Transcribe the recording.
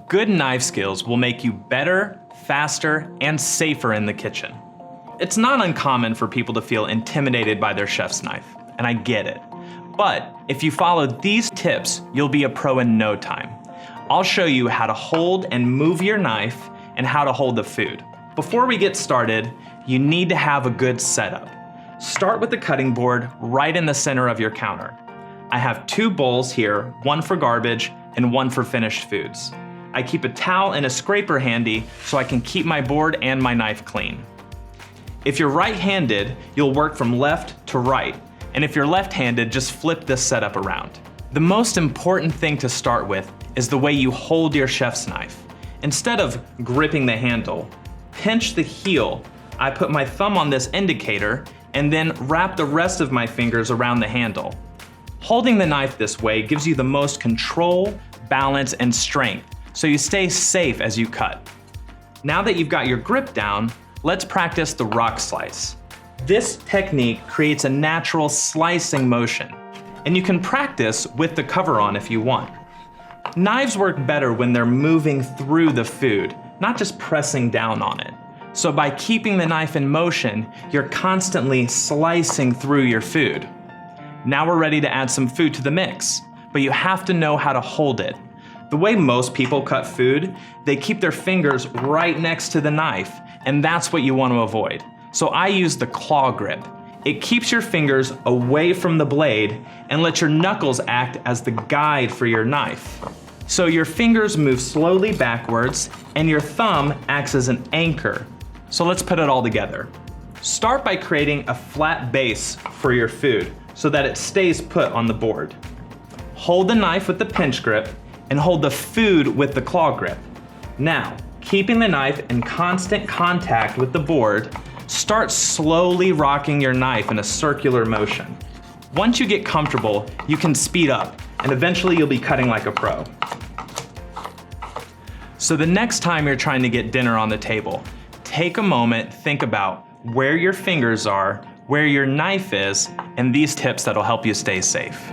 Good knife skills will make you better, faster, and safer in the kitchen. It's not uncommon for people to feel intimidated by their chef's knife, and I get it. But if you follow these tips, you'll be a pro in no time. I'll show you how to hold and move your knife and how to hold the food. Before we get started, you need to have a good setup. Start with the cutting board right in the center of your counter. I have 2 bowls here, one for garbage and one for finished foods. I keep a towel and a scraper handy so I can keep my board and my knife clean. If you're right-handed, you'll work from left to right, and if you're left-handed, just flip this setup around. The most important thing to start with is the way you hold your chef's knife. Instead of gripping the handle, pinch the heel. I put my thumb on this indicator and then wrap the rest of my fingers around the handle. Holding the knife this way gives you the most control, balance, and strength, so you stay safe as you cut. Now that you've got your grip down, let's practice the rock slice. This technique creates a natural slicing motion, and you can practice with the cover on if you want. Knives work better when they're moving through the food, not just pressing down on it. So by keeping the knife in motion, you're constantly slicing through your food. Now we're ready to add some food to the mix, but you have to know how to hold it. The way most people cut food, they keep their fingers right next to the knife, and that's what you want to avoid. So I use the claw grip. It keeps your fingers away from the blade and lets your knuckles act as the guide for your knife. So your fingers move slowly backwards and your thumb acts as an anchor. So let's put it all together. Start by creating a flat base for your food so that it stays put on the board. Hold the knife with the pinch grip and hold the food with the claw grip. Now, keeping the knife in constant contact with the board, start slowly rocking your knife in a circular motion. Once you get comfortable, you can speed up, and eventually you'll be cutting like a pro. So the next time you're trying to get dinner on the table, take a moment, think about where your fingers are, where your knife is, and these tips that'll help you stay safe.